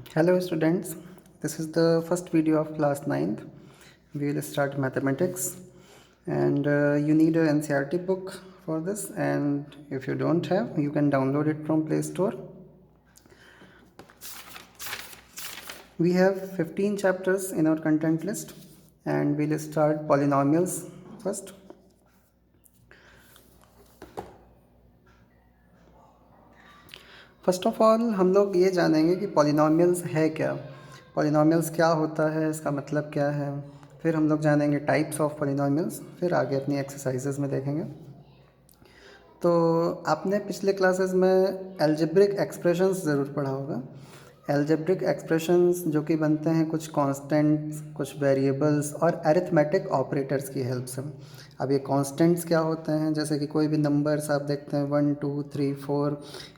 Hello students, this is the first video of class 9th. We will start mathematics and you need a NCERT book for this, and if you don't have, you can download it from Play Store. We have 15 chapters in our content list and we'll start polynomials first. First of all हम लोग ये जानेंगे कि polynomials है क्या, polynomials क्या होता है, इसका मतलब क्या है। फिर हम लोग जानेंगे टाइप्स ऑफ पॉलिनॉमियल्स, फिर आगे अपनी एक्सरसाइजेज में देखेंगे। तो आपने पिछले क्लासेस में एल्जेब्रिक एक्सप्रेशंस ज़रूर पढ़ा होगा। एल्जेब्रिक एक्सप्रेशंस जो कि बनते हैं कुछ कांस्टेंट्स, कुछ वेरिएबल्स और अरिथमेटिक ऑपरेटर्स की हेल्प से। अब ये कांस्टेंट्स क्या होते हैं, जैसे कि कोई भी नंबर्स आप देखते हैं 1 2 3 4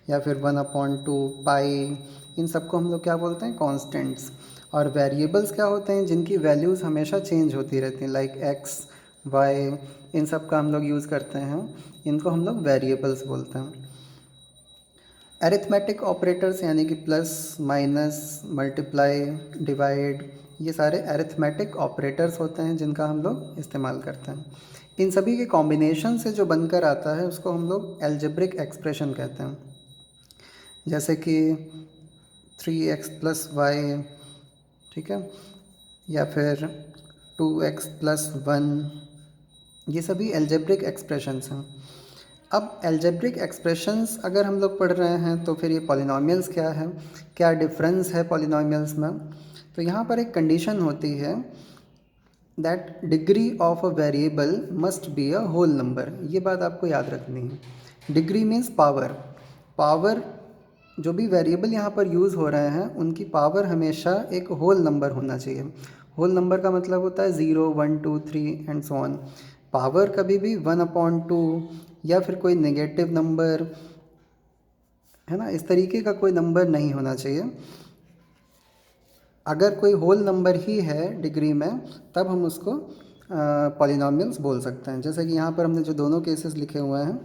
या फिर 1/2 पाई, इन सबको हम लोग क्या बोलते हैं, कांस्टेंट्स। और वेरिएबल्स क्या होते हैं, जिनकी वैल्यूज़ हमेशा चेंज होती रहती हैं, लाइक एक्स वाई, इन सब का हम लोग यूज़ करते हैं, इनको हम लोग वेरिएबल्स बोलते हैं। अरिथमेटिक ऑपरेटर्स यानी कि प्लस माइनस मल्टीप्लाई डिवाइड, ये सारे अरिथमेटिक ऑपरेटर्स होते हैं जिनका हम लोग इस्तेमाल करते हैं। इन सभी के कॉम्बिनेशन से जो बनकर आता है उसको हम लोग एल्जेब्रिक एक्सप्रेशन कहते हैं। जैसे कि 3x + y, ठीक है, या फिर 2x + 1, ये सभी एल्जेब्रिक एक्सप्रेशंस हैं। अब एल्जेब्रिक एक्सप्रेशंस अगर हम लोग पढ़ रहे हैं तो फिर ये पॉलिनॉमियल्स क्या है, क्या डिफरेंस है पॉलिनॉमियल्स में। तो यहाँ पर एक कंडीशन होती है that degree of a variable must be a whole number. ये बात आपको याद रखनी है। Degree means power. पावर, जो भी वेरिएबल यहाँ पर यूज़ हो रहे हैं उनकी पावर हमेशा एक होल नंबर होना चाहिए। होल नंबर का मतलब होता है 0 1 2 3 एंड सो ऑन। पावर कभी भी 1/2 या फिर कोई नेगेटिव नंबर, है ना, इस तरीके का कोई नंबर नहीं होना चाहिए। अगर कोई होल नंबर ही है डिग्री में तब हम उसको पॉलिनॉमियल्स बोल सकते हैं। जैसे कि यहाँ पर हमने जो दोनों केसेस लिखे हुए हैं,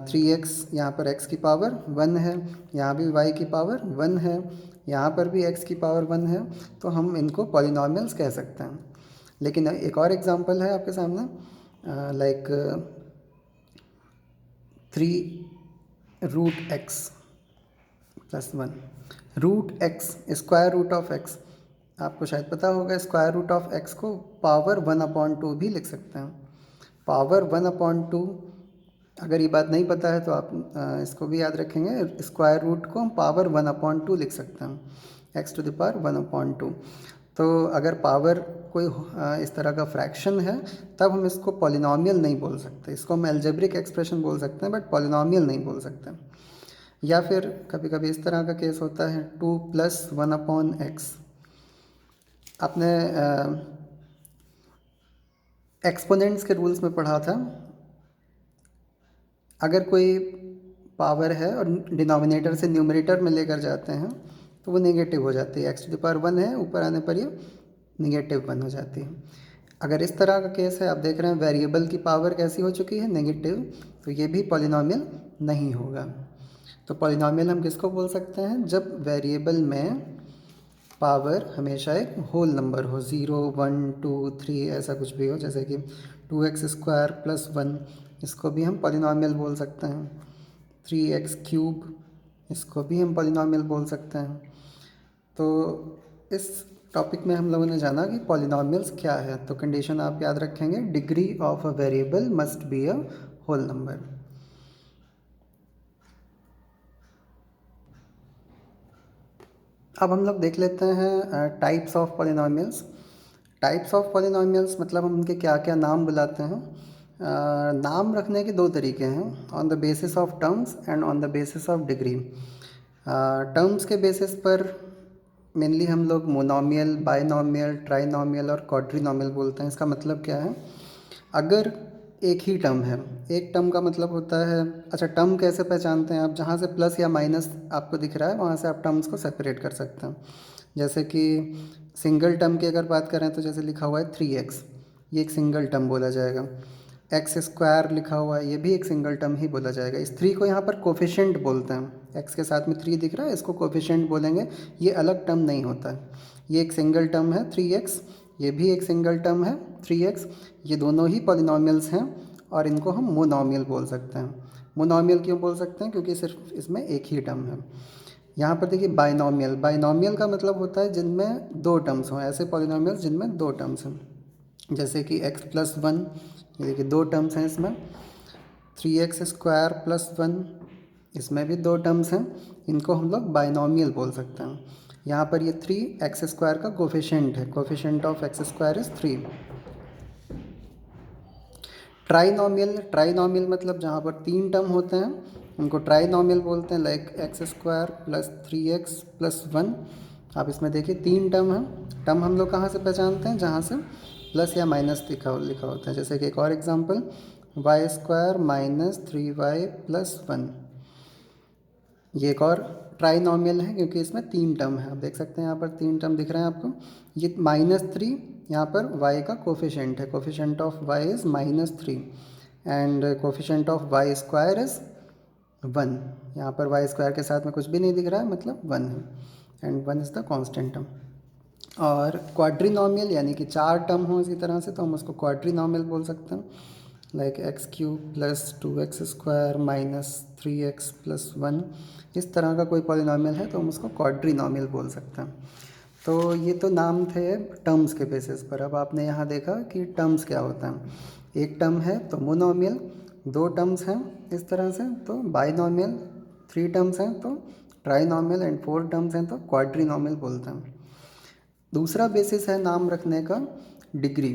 3x, यहाँ पर x की पावर 1 है, यहाँ भी y की पावर 1 है, यहाँ पर भी x की पावर 1 है, तो हम इनको पॉलिनॉमियल्स कह सकते हैं। लेकिन एक और एग्जांपल है आपके सामने, like 3√x + 1। Root x, square root of x, आपको शायद पता होगा स्क्वायर रूट ऑफ एक्स को पावर 1/2 भी लिख सकते हैं। पावर 1/2, अगर ये बात नहीं पता है तो आप इसको भी याद रखेंगे, स्क्वायर रूट को हम पावर 1/2 लिख सकते हैं, x⁻² 1/2। तो अगर पावर कोई इस तरह का फ्रैक्शन है तब हम इसको पॉलिनॉमियल नहीं बोल सकते, इसको हम एल्जेब्रिक एक्सप्रेशन बोल सकते हैं बट पॉलिनॉमियल नहीं बोल सकते। या फिर कभी कभी इस तरह का केस होता है 2 + 1/x। आपने एक्सपोनेंट्स के रूल्स में पढ़ा था, अगर कोई पावर है और डिनोमिनेटर से न्यूमरेटर में लेकर जाते हैं तो वो नेगेटिव हो जाती है। x⁻1 है, ऊपर आने पर ये -1 हो जाती है। अगर इस तरह का केस है, आप देख रहे हैं वेरिएबल की पावर कैसी हो चुकी है, नेगेटिव, तो ये भी पॉलिनॉमियल नहीं होगा। तो पॉलिनॉमियल हम किसको बोल सकते हैं, जब वेरिएबल में पावर हमेशा एक होल नंबर हो, 0 1 2 3 ऐसा कुछ भी हो। जैसे कि 2x² + 1, इसको भी हम पॉलिनॉमियल बोल सकते हैं। 3x³, इसको भी हम पॉलिनॉमियल बोल सकते हैं। तो इस टॉपिक में हम लोगों ने जाना कि पॉलिनॉमियल्स क्या है। तो कंडीशन आप याद रखेंगे, degree of a variable must be a whole number. अब हम लोग देख लेते हैं types of polynomials. Types of polynomials मतलब हम उनके क्या क्या नाम बुलाते हैं। नाम रखने के दो तरीके हैं, on the basis of terms and on the basis of degree. Terms के बेसिस पर मेनली हम लोग मोनोमियल, बाइनोमियल, ट्राइनोमियल और क्वाड्रिनोमियल बोलते हैं। इसका मतलब क्या है, अगर एक ही टर्म है, एक टर्म का मतलब होता है, अच्छा टर्म कैसे पहचानते हैं आप, जहाँ से प्लस या माइनस आपको दिख रहा है वहाँ से आप टर्म्स को सेपरेट कर सकते हैं। जैसे कि सिंगल टर्म की अगर बात करें तो जैसे लिखा हुआ है 3x, ये एक सिंगल टर्म बोला जाएगा। एक्स स्क्वायर लिखा हुआ है, ये भी एक सिंगल टर्म ही बोला जाएगा। इस 3 को यहाँ पर कोफिशेंट बोलते हैं, एक्स के साथ में 3 दिख रहा है, इसको कोफिशेंट बोलेंगे। ये अलग टर्म नहीं होता है, ये एक सिंगल टर्म है 3x, ये भी एक सिंगल टर्म है 3x। ये दोनों ही पॉलिनॉमियल्स हैं और इनको हम मोनोमियल बोल सकते हैं। मोनोमियल क्यों बोल सकते हैं? क्योंकि सिर्फ इसमें एक ही टर्म है। यहाँ पर देखिए बाइनोमियल, बाइनोमियल का मतलब होता है जिनमें 2 टर्म्स हों, ऐसे पॉलिनॉमियल्स जिनमें 2 टर्म्स हैं, जैसे कि x+1, ये देखिए 2 टर्म्स हैं इसमें। 3x² + 1, इसमें भी 2 टर्म्स हैं, इनको हम लोग बाइनोमियल बोल सकते हैं। यहाँ पर ये 3x² का कोफिशिएंट है, coefficient of x² is 3। Trinomial, trinomial मतलब जहाँ पर 3 टर्म होते हैं उनको ट्राइनोमियल बोलते हैं, लाइक x² + 3x+1। आप इसमें देखिए 3 टर्म हैं। टर्म हम लोग कहाँ से पहचानते हैं? जहाँ से प्लस या माइनस लिखा होता है। जैसे कि एक और एग्जांपल, y² - 3y + 1, ये एक और ट्राइनोमियल है क्योंकि इसमें 3 टर्म है। आप देख सकते हैं यहाँ पर 3 टर्म दिख रहे हैं आपको। ये -3 यहाँ पर y का कोफिशिएंट है, coefficient of y is -3 and coefficient of y² is 1। यहाँ पर y² के साथ में कुछ भी नहीं दिख रहा है, मतलब 1 है, and 1 is the constant term. और क्वाड्रीनोमियल यानी कि 4 टर्म हो इसी तरह से, तो हम उसको क्वाड्रीनोमियल बोल सकते हैं, लाइक x³ + 2x² - 3x + 1। इस तरह का कोई पॉलिनॉमियल है तो हम उसको क्वाड्रीनोमियल बोल सकते हैं। तो ये तो नाम थे टर्म्स के बेसिस पर। अब आपने यहाँ देखा कि टर्म्स क्या होता है। एक टर्म है तो मोनोमियल, 2 टर्म्स हैं इस तरह से तो बाइनोमियल, 3 टर्म्स हैं तो ट्राइनोमियल एंड 4 टर्म्स हैं तो क्वाड्रीनोमियल बोलते हैं। दूसरा बेसिस है नाम रखने का डिग्री।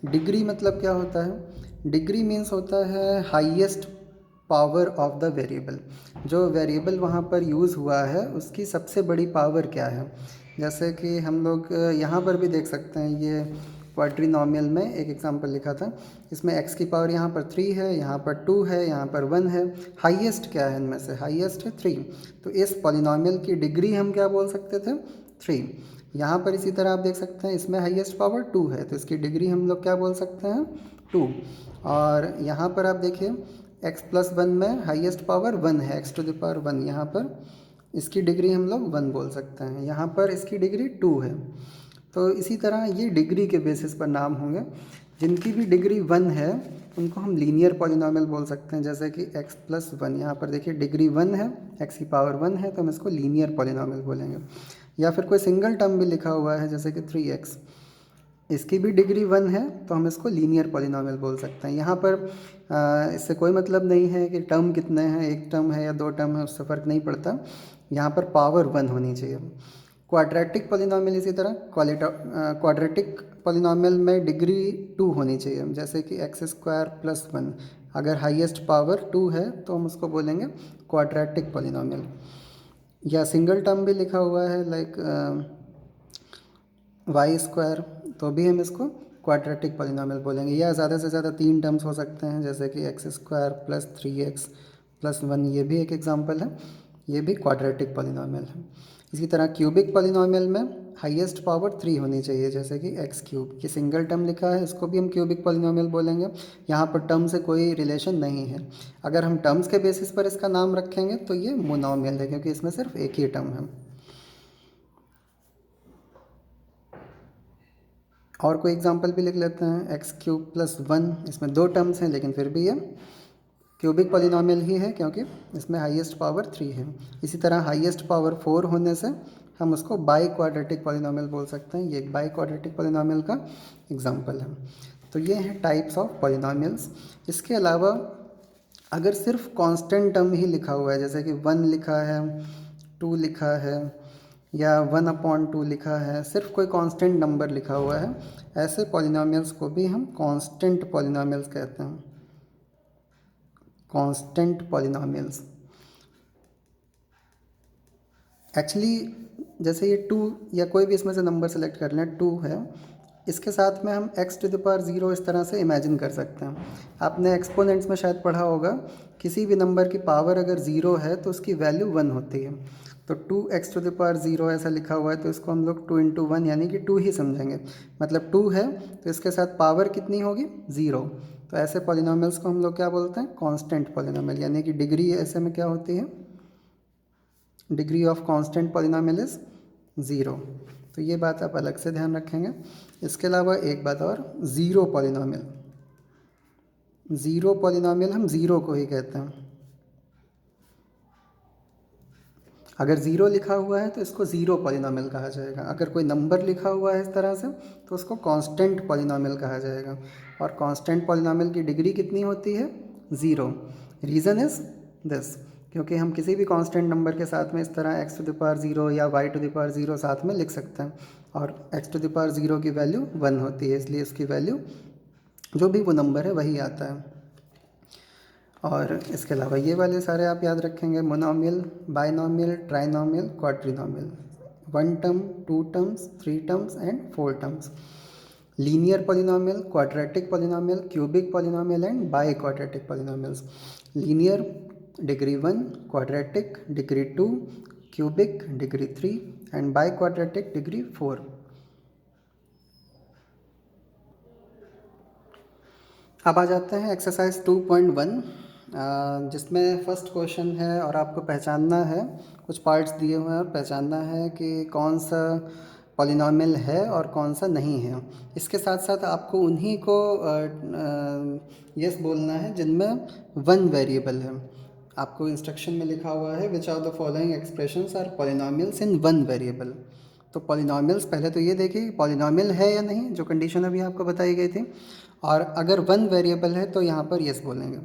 डिग्री मतलब क्या होता है? डिग्री मीन्स होता है highest power of the variable. जो वेरिएबल वहाँ पर यूज़ हुआ है उसकी सबसे बड़ी पावर क्या है। जैसे कि हम लोग यहाँ पर भी देख सकते हैं, ये क्वाड्रीनोमियल में एक एग्जांपल लिखा था, इसमें x की पावर यहाँ पर 3 है, यहाँ पर 2 है, यहाँ पर 1 है। हाईएस्ट क्या है इनमें से? हाईएस्ट है 3। तो इस पॉलिनॉमियल की डिग्री हम क्या बोल सकते थे? 3। यहाँ पर इसी तरह आप देख सकते हैं इसमें हाईएस्ट पावर 2 है तो इसकी डिग्री हम लोग क्या बोल सकते हैं? 2। और यहाँ पर आप देखिए x+1 में हाईएस्ट पावर 1 है, x⁻1। यहाँ पर इसकी डिग्री हम लोग 1 बोल सकते हैं, यहाँ पर इसकी डिग्री 2 है। तो इसी तरह ये डिग्री के बेसिस पर नाम होंगे। जिनकी भी डिग्री 1 है उनको हम लीनियर पॉलिनॉमियल बोल सकते हैं, जैसे कि x+1। यहाँ पर देखिए डिग्री 1 है, x की पावर 1 है तो हम इसको लीनियर पॉलिनॉमियल बोलेंगे। या फिर कोई सिंगल टर्म भी लिखा हुआ है जैसे कि 3x, इसकी भी डिग्री 1 है तो हम इसको लीनियर पॉलिनॉमियल बोल सकते हैं। यहाँ पर इससे कोई मतलब नहीं है कि टर्म कितने हैं, एक टर्म है या 2 टर्म है, उससे फ़र्क नहीं पड़ता। यहाँ पर पावर 1 होनी चाहिए। क्वाड्रेटिक पॉलिनॉमियल इसी तरह, क्वाड्रेटिक पॉलिनॉमियल में डिग्री 2 होनी चाहिए, जैसे कि x² + 1। अगर हाईएस्ट पावर 2 है तो हम उसको बोलेंगे क्वाड्रेटिक पॉलिनॉमियल। या सिंगल टर्म भी लिखा हुआ है लाइक y², तो भी हम इसको क्वाड्रेटिक पॉलिनॉमियल बोलेंगे। या ज़्यादा से ज़्यादा 3 टर्म्स हो सकते हैं, जैसे कि x² + 3x + 1, ये भी एक एग्जांपल है, ये भी क्वाड्रेटिक पॉलिनॉमियल है। इसी तरह क्यूबिक पॉलिनॉमियल में हाईएस्ट पावर 3 होनी चाहिए, जैसे कि x³। ये सिंगल टर्म लिखा है, इसको भी हम क्यूबिक पॉलिनॉमियल बोलेंगे। यहाँ पर टर्म से कोई रिलेशन नहीं है। अगर हम टर्म्स के बेसिस पर इसका नाम रखेंगे तो ये मोनोमियल है, क्योंकि इसमें सिर्फ एक ही टर्म है। और कोई एग्जांपल भी लिख लेते हैं, x³ + 1। इसमें 2 टर्म्स हैं लेकिन फिर भी ये क्यूबिक पॉलिनॉमियल ही है क्योंकि इसमें हाईएस्ट पावर 3 है। इसी तरह हाईएस्ट पावर 4 होने से हम उसको बाई क्वाड्रेटिक पॉलिनॉमियल बोल सकते हैं। ये एक बाई क्वाड्रेटिक पॉलिनॉमियल का एग्जांपल है। तो ये हैं टाइप्स ऑफ पॉलिनॉमियल्स। इसके अलावा अगर सिर्फ कांस्टेंट टर्म ही लिखा हुआ है, जैसे कि 1 लिखा है, 2 लिखा है या 1/2 लिखा है, सिर्फ कोई कांस्टेंट नंबर लिखा हुआ है, ऐसे पॉलिनॉमियल्स को भी हम कांस्टेंट पॉलिनॉमियल्स कहते हैं। कांस्टेंट पॉलिनॉमियल्स एक्चुअली, जैसे ये 2 या कोई भी इसमें से नंबर सेलेक्ट कर लें, 2 है, इसके साथ में हम x⁻0 इस तरह से इमेजिन कर सकते हैं। आपने एक्सपोनेंट्स में शायद पढ़ा होगा, किसी भी नंबर की पावर अगर 0 है तो उसकी वैल्यू 1 होती है। तो 2x⁻0 ऐसा लिखा हुआ है तो इसको हम लोग 2 × 1 यानी कि 2 ही समझेंगे। मतलब 2 है तो इसके साथ पावर कितनी होगी? 0। तो ऐसे पॉलिनॉमियल्स को हम लोग क्या बोलते हैं, कांस्टेंट पॉलिनॉमियल, यानी कि डिग्री ऐसे में क्या होती है, degree of constant polynomial is 0। तो ये बात आप अलग से ध्यान रखेंगे। इसके अलावा एक बात और, ज़ीरो पॉलिनॉमियल, ज़ीरो पॉलिनॉमियल हम ज़ीरो को ही कहते हैं। अगर ज़ीरो लिखा हुआ है तो इसको ज़ीरो पॉलिनॉमियल कहा जाएगा। अगर कोई नंबर लिखा हुआ है इस तरह से तो उसको कांस्टेंट पॉलिनॉमियल कहा जाएगा। और कांस्टेंट पॉलिनॉमियल की डिग्री कितनी होती है, ज़ीरो। रीज़न इज़ दिस, क्योंकि हम किसी भी कांस्टेंट नंबर के साथ में इस तरह x टू द पावर 0 या y टू द पावर 0 साथ में लिख सकते हैं, और x टू द पावर 0 की वैल्यू 1 होती है, इसलिए इसकी वैल्यू जो भी वो नंबर है वही आता है। और इसके अलावा ये वाले सारे आप याद रखेंगे, monomial, binomial, trinomial, quadrinomial, 1 term, 2 terms, 3 terms and 4 terms, linear polynomial, quadratic polynomial, cubic polynomial and biquadratic polynomials. Linear degree 1, quadratic degree 2, cubic degree 3 and biquadratic degree 4। अब आ जाते हैं एक्सरसाइज 2.1, जिसमें फर्स्ट क्वेश्चन है और आपको पहचानना है, कुछ पार्ट्स दिए हुए हैं और पहचानना है कि कौन सा पॉलिनॉमियल है और कौन सा नहीं है। इसके साथ साथ आपको उन्हीं को यस बोलना है जिनमें वन वेरिएबल है। आपको इंस्ट्रक्शन में लिखा हुआ है which are the following expressions are polynomials in one variable. तो पॉलिनॉमियल्स पहले तो ये देखिए पॉलिनॉमियल है या नहीं, जो कंडीशन अभी आपको बताई गई थी, और अगर वन वेरिएबल है तो यहाँ पर यस बोलेंगे।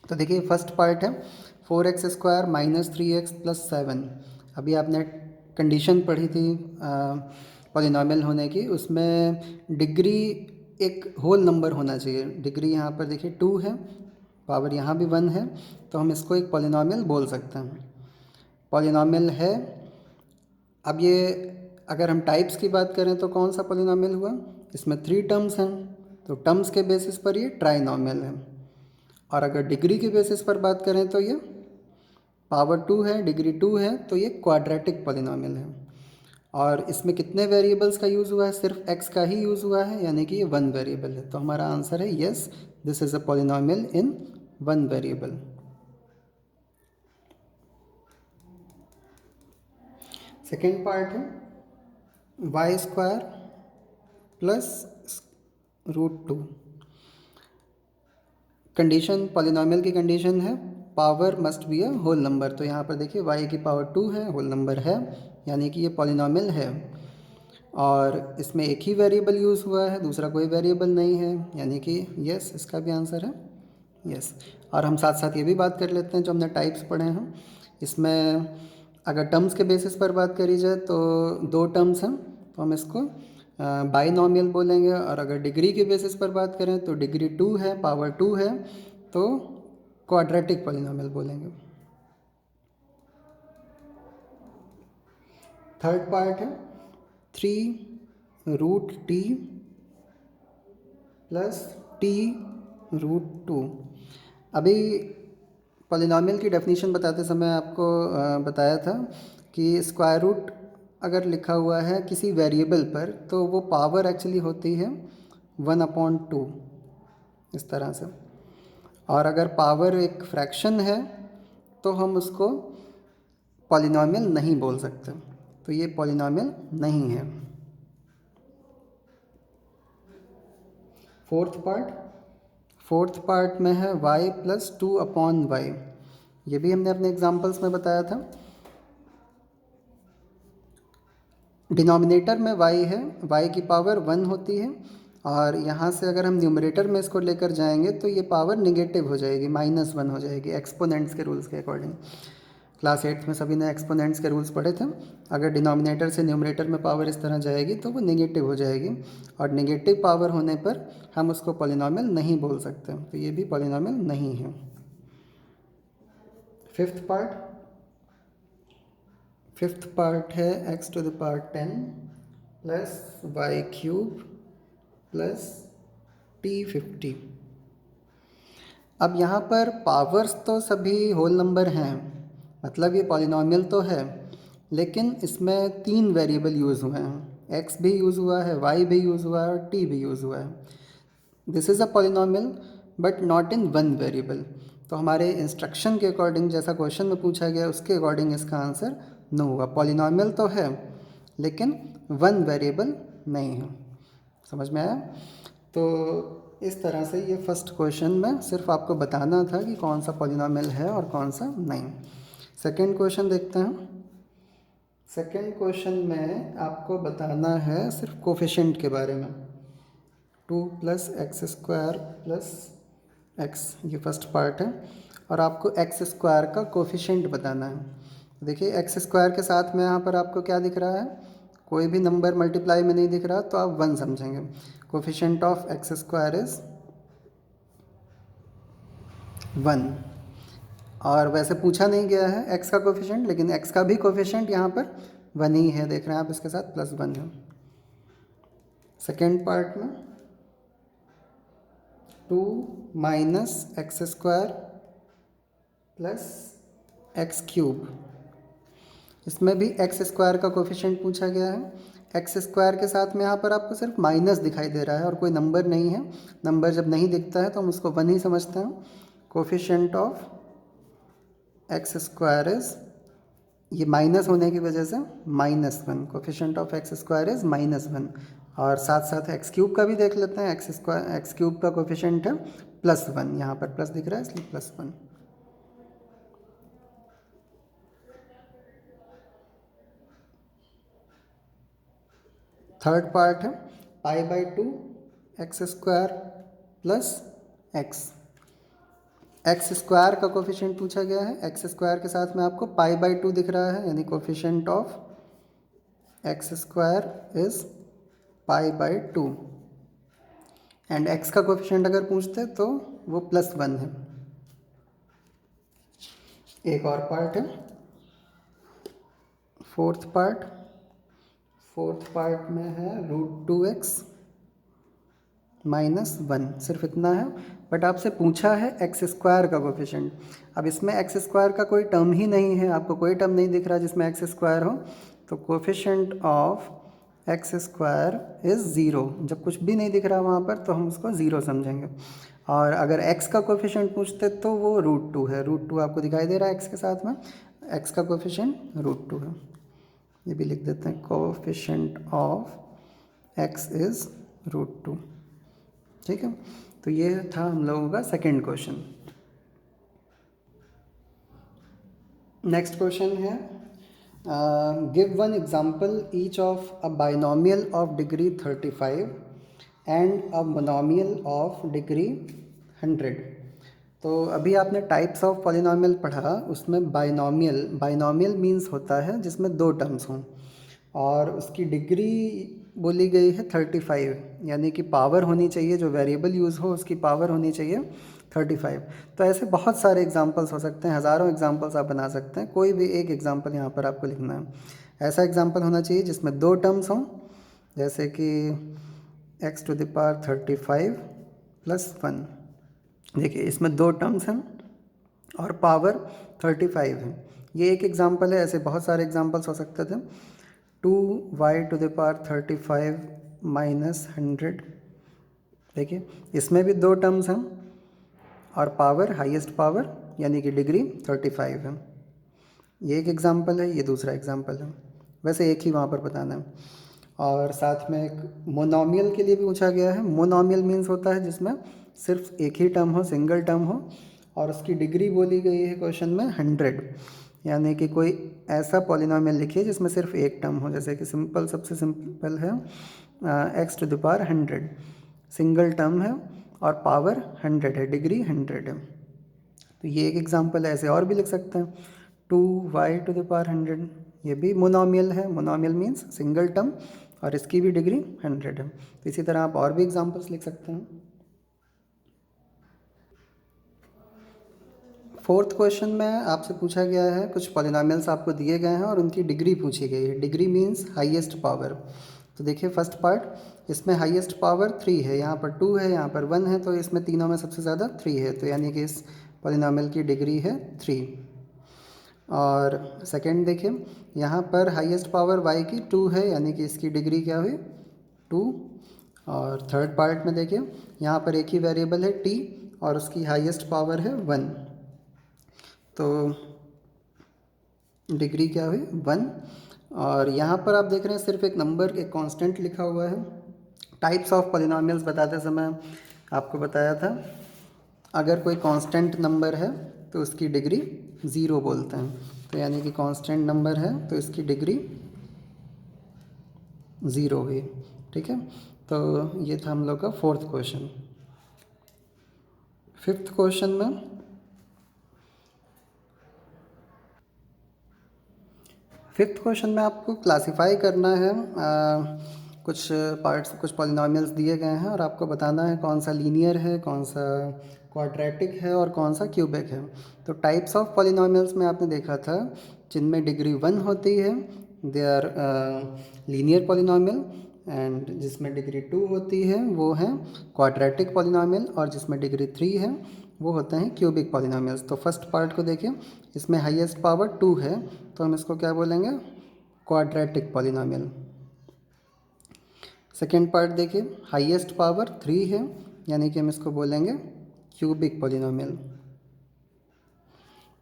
तो देखिए फर्स्ट पार्ट है 4x² माइनस 3x प्लस 7। अभी आपने कंडीशन पढ़ी थी पॉलिनॉमियल होने की, उसमें डिग्री एक होल नंबर होना चाहिए। डिग्री यहाँ पर देखिए 2 है, पावर यहाँ भी 1 है, तो हम इसको एक पॉलिनॉमियल बोल सकते हैं। पॉलिनॉमियल है। अब ये अगर हम टाइप्स की बात करें तो कौन सा पॉलिनॉमियल हुआ, इसमें 3 टर्म्स हैं, तो टर्म्स के बेसिस पर ये ट्राइनॉमियल है। और अगर डिग्री के बेसिस पर बात करें तो ये पावर 2 है, डिग्री 2 है, तो ये क्वाड्रेटिक पॉलिनॉमियल है। और इसमें कितने वेरिएबल्स का यूज़ हुआ है, सिर्फ x का ही यूज़ हुआ है, यानी कि ये वन वेरिएबल है। तो हमारा आंसर है yes, this is a polynomial in one variable. Second part है y² प्लस √2। कंडीशन, पॉलिनॉमियल की कंडीशन है power must be a whole number. तो यहाँ पर देखिए y की पावर 2 है, होल नंबर है, यानी कि ये पॉलिनॉमियल है। और इसमें एक ही वेरिएबल यूज़ हुआ है, दूसरा कोई वेरिएबल नहीं है, यानी कि यस, इसका भी आंसर है यस। और हम साथ साथ ये भी बात कर लेते हैं जो हमने टाइप्स पढ़े हैं, इसमें अगर टर्म्स के बेसिस पर बात करी जाए तो 2 टर्म्स हैं, तो हम इसको बाइनॉमियल बोलेंगे। और अगर डिग्री के बेसिस पर बात करें तो डिग्री 2 है, पावर 2 है, तो क्वाड्रेटिक पॉलिनॉमियल बोलेंगे। थर्ड पार्ट है 3√t प्लस t√2। अभी पॉलिनॉमियल की डेफिनेशन बताते समय आपको बताया था कि स्क्वायर रूट अगर लिखा हुआ है किसी वेरिएबल पर तो वो पावर एक्चुअली होती है 1/2 इस तरह से। और अगर पावर एक फ्रैक्शन है तो हम उसको पॉलिनॉमियल नहीं बोल सकते, तो ये पॉलिनॉमियल नहीं है। फोर्थ पार्ट में है y प्लस 2/y। ये भी हमने अपने एग्जाम्पल्स में बताया था। डिनोमिनेटर में y है, y की पावर 1 होती है, और यहाँ से अगर हम न्यूमरेटर में इसको लेकर जाएंगे तो ये पावर नेगेटिव हो जाएगी, -1 हो जाएगी, एक्सपोनेंट्स के रूल्स के अकॉर्डिंग। क्लास 8 में सभी ने एक्सपोनेंट्स के रूल्स पढ़े थे। अगर डिनोमिनेटर से न्यूमरेटर में पावर इस तरह जाएगी तो वो नेगेटिव हो जाएगी, और नेगेटिव पावर होने पर हम उसको पॉलिनॉमियल नहीं बोल सकते, तो ये भी पॉलिनॉमियल नहीं है। फिफ्थ पार्ट है x to the power 10 plus y³ plus t50। अब यहाँ पर पावर्स तो सभी होल नंबर हैं, मतलब ये पॉलिनॉमियल तो है, लेकिन इसमें 3 वेरिएबल यूज़ हुए हैं, x भी यूज़ हुआ है, y भी यूज़ हुआ है और t भी यूज़ हुआ है। This is a polynomial but not in one variable. तो हमारे इंस्ट्रक्शन के अकॉर्डिंग जैसा क्वेश्चन में पूछा गया उसके अकॉर्डिंग इसका आंसर नो होगा। पॉलिनॉमियल तो है लेकिन वन वेरिएबल नहीं है। समझ में आया? तो इस तरह से ये फर्स्ट क्वेश्चन में सिर्फ आपको बताना था कि कौन सा पॉलिनॉमियल है और कौन सा नहीं। सेकंड क्वेश्चन देखते हैं। सेकंड क्वेश्चन में आपको बताना है सिर्फ कोफिशिएंट के बारे में। 2 + x² + x, ये फर्स्ट पार्ट है। और आपको x² का कोफिशिएंट बताना है। देखिए x² के साथ में यहाँ पर आपको क्या दिख रहा है, कोई भी नंबर मल्टीप्लाई में नहीं दिख रहा, तो आप 1 समझेंगे। Coefficient of x² is 1। और वैसे पूछा नहीं गया है x का कोफिशिएंट, लेकिन x का भी कोफिशिएंट यहाँ पर 1 ही है, देख रहे हैं आप, इसके साथ +1 है। सेकेंड पार्ट में 2 - x² + x³, इसमें भी x² का कोफिशिएंट पूछा गया है। x² के साथ में यहाँ पर आपको सिर्फ माइनस दिखाई दे रहा है और कोई नंबर नहीं है। नंबर जब नहीं दिखता है तो हम उसको 1 ही समझते हैं। कोफिशिएंट ऑफ x² इज़, ये माइनस होने की वजह से -1। Coefficient of x² is -1। और साथ साथ x³ का भी देख लेते हैं। x³ का कोफिशिएंट है +1, यहाँ पर प्लस दिख रहा है इसलिए +1। थर्ड पार्ट है π/2 x² + x। x² का कोफिशिएंट पूछा गया है। x² के साथ में आपको π/2 दिख रहा है, यानी coefficient of x² is π/2। And x का कोफिशिएंट अगर पूछते तो वो +1 है। एक और पार्ट है, फोर्थ पार्ट में है √2x - 1, सिर्फ इतना है। बट आपसे पूछा है x² का कोफिशिएंट। अब इसमें x² का कोई टर्म ही नहीं है, आपको कोई टर्म नहीं दिख रहा जिसमें x² हो, तो कोफिशिएंट ऑफ x² इज़ 0। जब कुछ भी नहीं दिख रहा वहाँ पर तो हम उसको 0 समझेंगे। और अगर x का कोफिशिएंट पूछते तो वो √2 है। √2 आपको दिखाई दे रहा है x के साथ में, x का कोफिशिएंट √2 है। ये भी लिख देते हैं, कोफिशिएंट ऑफ x इज़ √2। ठीक है, तो ये था हम लोगों का सेकंड क्वेश्चन। नेक्स्ट क्वेश्चन है, give one example each of a binomial of degree 35 and a monomial of degree 100। तो अभी आपने टाइप्स ऑफ पॉलिनोमियल पढ़ा, उसमें बाइनोमियल मीन्स होता है जिसमें 2 टर्म्स हों और उसकी डिग्री बोली गई है 35, यानी कि पावर होनी चाहिए, जो वेरिएबल यूज़ हो उसकी पावर होनी चाहिए 35। तो ऐसे बहुत सारे एग्जांपल्स हो सकते हैं, हज़ारों एग्जांपल्स आप बना सकते हैं। कोई भी एक एग्जांपल यहाँ पर आपको लिखना है। ऐसा एग्जांपल होना चाहिए जिसमें 2 टर्म्स हों, जैसे कि x⁵ + 1। देखिए इसमें 2 टर्म्स हैं और पावर 35 है। ये एक एग्जांपल है, ऐसे बहुत सारे एग्जांपल्स हो सकते थे। 2y⁵ - 100। देखिए इसमें भी 2 टर्म्स हैं और पावर, हाईएस्ट पावर यानी कि डिग्री 35 है। ये एक एग्जांपल है, ये दूसरा एग्जांपल है। वैसे एक ही वहाँ पर बताना है। और साथ में एक मोनोमियल के लिए भी पूछा गया है। मोनोमियल मीन्स होता है जिसमें सिर्फ एक ही टर्म हो, सिंगल टर्म हो, और उसकी डिग्री बोली गई है क्वेश्चन में 100। यानी कि कोई ऐसा पॉलिनोमियल लिखिए जिसमें सिर्फ एक टर्म हो, जैसे कि सबसे सिंपल है x⁴ सिंगल टर्म है और पावर 100 है, डिग्री 100 है। तो ये एक एग्जांपल है, ऐसे और भी लिख सकते हैं। 2y⁴ ये भी मोनोमियल है। मोनोमियल मीन्स सिंगल टर्म और इसकी भी डिग्री 100 है। तो इसी तरह आप और भी एग्जांपल्स लिख सकते हैं। फोर्थ क्वेश्चन में आपसे पूछा गया है, कुछ पॉलिनोमियल्स आपको दिए गए हैं और उनकी डिग्री पूछी गई है। Degree means highest power. तो देखिए फर्स्ट पार्ट, इसमें हाईएस्ट पावर 3 है, यहाँ पर 2 है, यहाँ पर 1 है, तो इसमें तीनों में सबसे ज़्यादा 3 है, तो यानी कि इस पॉलिनोमियल की डिग्री है 3। और सेकंड देखिए, यहाँ पर हाईएस्ट पावर y की 2 है, यानी कि इसकी डिग्री क्या हुई 2। और थर्ड पार्ट में देखिए, यहाँ पर एक ही वेरिएबल है t और उसकी हाईएस्ट पावर है 1, तो डिग्री क्या हुई 1। और यहाँ पर आप देख रहे हैं सिर्फ एक नंबर, एक कांस्टेंट लिखा हुआ है। टाइप्स ऑफ पॉलिनॉमियल्स बताते समय आपको बताया था, अगर कोई कांस्टेंट नंबर है तो उसकी डिग्री 0 बोलते हैं। तो यानी कि कांस्टेंट नंबर है तो इसकी डिग्री 0 हुई। ठीक है, तो ये था हम लोग का 4th क्वेश्चन। 5th क्वेश्चन में आपको क्लासिफाई करना है कुछ पार्ट्स, कुछ पॉलिनॉमियल्स दिए गए हैं और आपको बताना है कौन सा लीनियर है, कौन सा क्वाड्रेटिक है और कौन सा क्यूबिक है। तो टाइप्स ऑफ पॉलिनॉमियल्स में आपने देखा था जिनमें डिग्री 1 होती है they are linear polynomial, and जिसमें डिग्री 2 होती है वो है क्वाड्रेटिक पॉलिनॉमियल, और जिसमें डिग्री 3 है वो होते हैं क्यूबिक पॉलिनॉमियल्स। तो फर्स्ट पार्ट को देखिए, इसमें हाईएस्ट पावर 2 है तो हम इसको क्या बोलेंगे, क्वाड्रेटिक पॉलिनॉमियल। सेकेंड पार्ट देखिए, हाईएस्ट पावर 3 है यानी कि हम इसको बोलेंगे क्यूबिक पॉलिनॉमियल।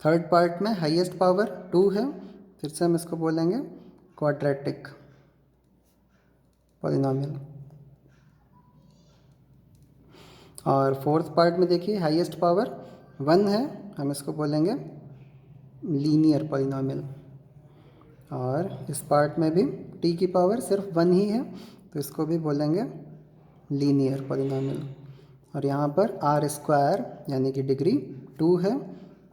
थर्ड पार्ट में हाईएस्ट पावर 2 है, फिर से हम इसको बोलेंगे क्वाड्रेटिक पॉलिनॉमियल। और फोर्थ पार्ट में देखिए हाईएस्ट पावर 1 है, हम इसको बोलेंगे लीनियर पॉलिनॉमियल। और इस पार्ट में भी t की पावर सिर्फ 1 ही है तो इसको भी बोलेंगे लीनियर पॉलिनॉमियल। और यहाँ पर आर स्क्वायर यानी कि डिग्री 2 है,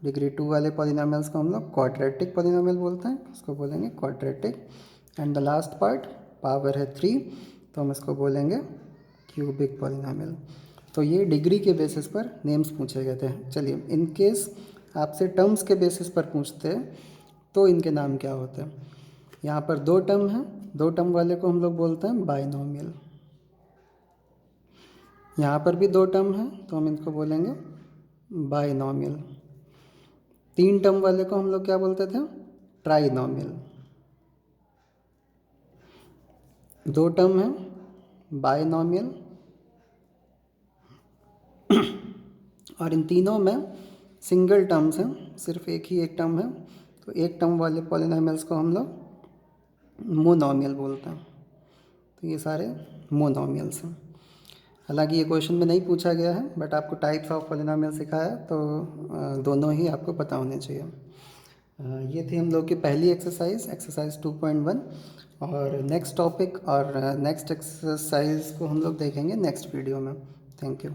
डिग्री 2 वाले पॉलिनॉमियल्स को हम लोग क्वाड्रेटिक पॉलिनॉमियल बोलते हैं, इसको बोलेंगे quadratic. And the last part power है 3 तो हम इसको बोलेंगे क्यूबिक पॉलिनॉमियल। तो ये डिग्री के बेसिस पर नेम्स पूछे गए थे। चलिए, इन केस आपसे टर्म्स के बेसिस पर पूछते तो इनके नाम क्या होते हैं। यहाँ पर 2 टर्म हैं, 2 टर्म वाले को हम लोग बोलते हैं बाइनोमियल। यहाँ पर भी 2 टर्म हैं तो हम इनको बोलेंगे बाइनोमियल। 3 टर्म वाले को हम लोग क्या बोलते थे, ट्राइनोमियल। 2 टर्म है बाइनोमियल, और इन तीनों में सिंगल टर्म्स हैं, सिर्फ एक ही एक टर्म है तो एक टर्म वाले पॉलिनॉमियल्स को हम लोग मोनोमियल बोलते हैं। तो ये सारे मोनोमियल्स हैं। हालांकि ये क्वेश्चन में नहीं पूछा गया है बट आपको टाइप्स ऑफ पॉलिनॉमियल सिखाया तो दोनों ही आपको पता होने चाहिए। ये थी हम लोग की पहली एक्सरसाइज 2.1, और नेक्स्ट टॉपिक और नेक्स्ट एक्सरसाइज को हम लोग देखेंगे नेक्स्ट वीडियो में। Thank you.